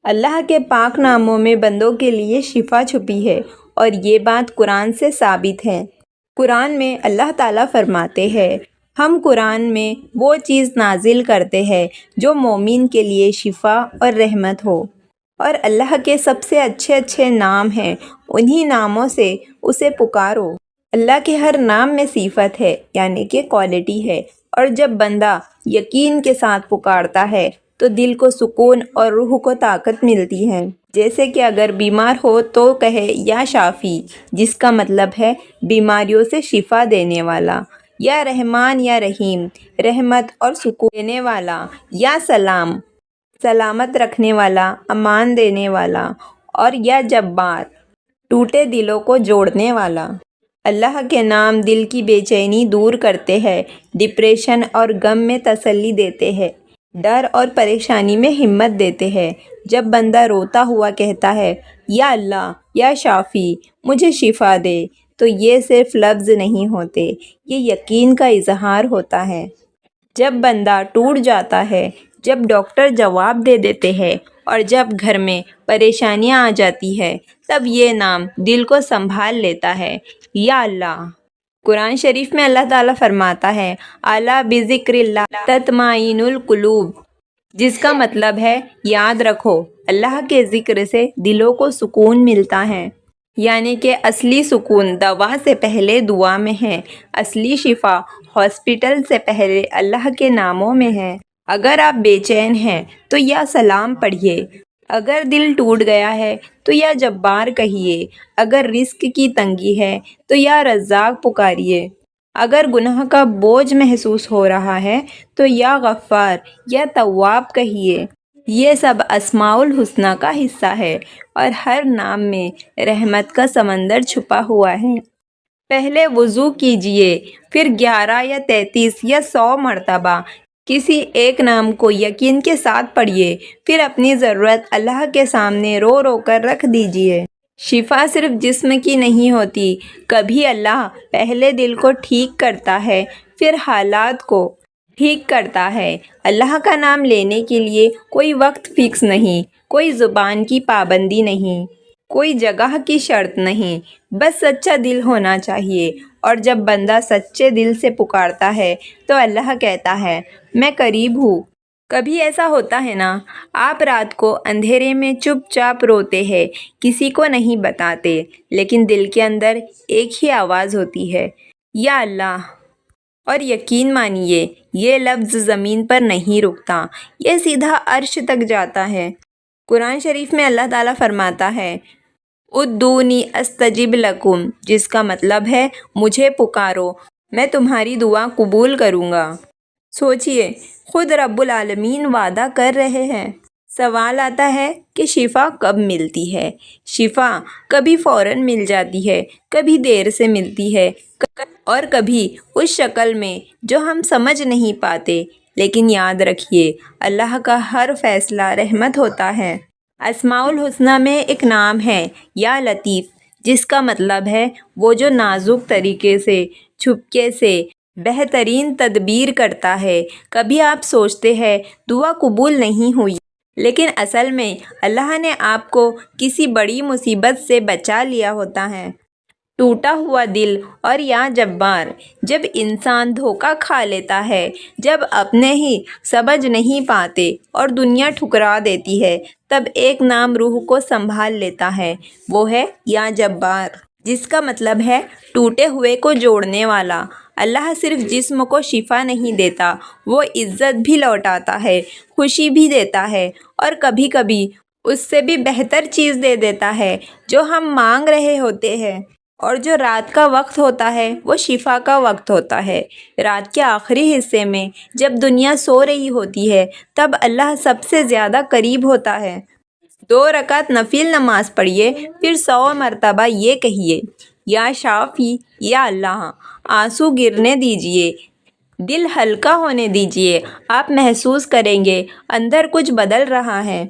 اللہ کے پاک ناموں میں بندوں کے لیے شفا چھپی ہے، اور یہ بات قرآن سے ثابت ہے۔ قرآن میں اللہ تعالیٰ فرماتے ہیں، ہم قرآن میں وہ چیز نازل کرتے ہیں جو مومن کے لیے شفا اور رحمت ہو، اور اللہ کے سب سے اچھے اچھے نام ہیں، انہی ناموں سے اسے پکارو۔ اللہ کے ہر نام میں صفت ہے، یعنی کہ کوالٹی ہے، اور جب بندہ یقین کے ساتھ پکارتا ہے تو دل کو سکون اور روح کو طاقت ملتی ہے۔ جیسے کہ اگر بیمار ہو تو کہے یا شافی، جس کا مطلب ہے بیماریوں سے شفا دینے والا، یا رحمان یا رحیم، رحمت اور سکون دینے والا، یا سلام، سلامت رکھنے والا، امان دینے والا، اور یا جبار، ٹوٹے دلوں کو جوڑنے والا۔ اللہ کے نام دل کی بے چینی دور کرتے ہیں، ڈپریشن اور غم میں تسلی دیتے ہیں، ڈر اور پریشانی میں ہمت دیتے ہیں۔ جب بندہ روتا ہوا کہتا ہے یا اللہ یا شافی مجھے شفا دے، تو یہ صرف لفظ نہیں ہوتے، یہ یقین کا اظہار ہوتا ہے۔ جب بندہ ٹوٹ جاتا ہے، جب ڈاکٹر جواب دے دیتے ہیں، اور جب گھر میں پریشانیاں آ جاتی ہے، تب یہ نام دل کو سنبھال لیتا ہے، یا اللہ۔ قرآن شریف میں اللہ تعالیٰ فرماتا ہے، الا بذکر اللہ تطمئن القلوب، جس کا مطلب ہے یاد رکھو اللہ کے ذکر سے دلوں کو سکون ملتا ہے۔ یعنی کہ اصلی سکون دوا سے پہلے دعا میں ہے، اصلی شفا ہاسپٹل سے پہلے اللہ کے ناموں میں ہے۔ اگر آپ بے چین ہیں تو یا سلام پڑھیے، اگر دل ٹوٹ گیا ہے تو یا جبار کہیے، اگر رزق کی تنگی ہے تو یا رزاق پکاریے، اگر گناہ کا بوجھ محسوس ہو رہا ہے تو یا غفار یا تواب کہیے۔ یہ سب اسماء الحسنی کا حصہ ہے، اور ہر نام میں رحمت کا سمندر چھپا ہوا ہے۔ پہلے وضو کیجئے، پھر 11 یا 33 یا 100 مرتبہ کسی ایک نام کو یقین کے ساتھ پڑھیے، پھر اپنی ضرورت اللہ کے سامنے رو رو کر رکھ دیجئے۔ شفا صرف جسم کی نہیں ہوتی، کبھی اللہ پہلے دل کو ٹھیک کرتا ہے، پھر حالات کو ٹھیک کرتا ہے۔ اللہ کا نام لینے کے لیے کوئی وقت فکس نہیں، کوئی زبان کی پابندی نہیں، کوئی جگہ کی شرط نہیں، بس سچا دل ہونا چاہیے۔ اور جب بندہ سچے دل سے پکارتا ہے تو اللہ کہتا ہے، میں قریب ہوں۔ کبھی ایسا ہوتا ہے نا، آپ رات کو اندھیرے میں چپ چاپ روتے ہیں، کسی کو نہیں بتاتے، لیکن دل کے اندر ایک ہی آواز ہوتی ہے، یا اللہ۔ اور یقین مانیے، یہ لفظ زمین پر نہیں رکتا، یہ سیدھا عرش تک جاتا ہے۔ قرآن شریف میں اللہ تعالیٰ فرماتا ہے، ادعونی استجب لکم، جس کا مطلب ہے مجھے پکارو، میں تمہاری دعا قبول کروں گا۔ سوچئے، خود رب العالمین وعدہ کر رہے ہیں۔ سوال آتا ہے کہ شفا کب ملتی ہے؟ شفا کبھی فوراً مل جاتی ہے، کبھی دیر سے ملتی ہے، اور کبھی اس شکل میں جو ہم سمجھ نہیں پاتے۔ لیکن یاد رکھیے، اللہ کا ہر فیصلہ رحمت ہوتا ہے۔ اسماء الحسنی میں ایک نام ہے یا لطیف، جس کا مطلب ہے وہ جو نازک طریقے سے، چھپکے سے بہترین تدبیر کرتا ہے۔ کبھی آپ سوچتے ہیں دعا قبول نہیں ہوئی، لیکن اصل میں اللہ نے آپ کو کسی بڑی مصیبت سے بچا لیا ہوتا ہے۔ ٹوٹا ہوا دل اور یا جبار، جب انسان دھوکہ کھا لیتا ہے، جب اپنے ہی سمجھ نہیں پاتے اور دنیا ٹھکرا دیتی ہے، تب ایک نام روح کو سنبھال لیتا ہے، وہ ہے یا جبار، جس کا مطلب ہے ٹوٹے ہوئے کو جوڑنے والا۔ اللہ صرف جسم کو شفا نہیں دیتا، وہ عزت بھی لوٹاتا ہے، خوشی بھی دیتا ہے، اور کبھی کبھی اس سے بھی بہتر چیز دے دیتا ہے جو ہم مانگ رہے ہوتے ہیں۔ اور جو رات کا وقت ہوتا ہے وہ شفا کا وقت ہوتا ہے۔ رات کے آخری حصے میں جب دنیا سو رہی ہوتی ہے، تب اللہ سب سے زیادہ قریب ہوتا ہے۔ 2 رکعت نفل نماز پڑھیے، پھر 100 مرتبہ یہ کہیے، یا شافی، یا اللہ۔ آنسو گرنے دیجئے، دل ہلکا ہونے دیجئے، آپ محسوس کریں گے اندر کچھ بدل رہا ہے۔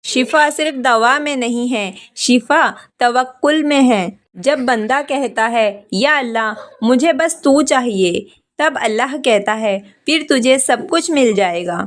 شفا صرف دوا میں نہیں ہے، شفا توکل میں ہے۔ جب بندہ کہتا ہے یا اللہ مجھے بس تو چاہیے، تب اللہ کہتا ہے پھر تجھے سب کچھ مل جائے گا۔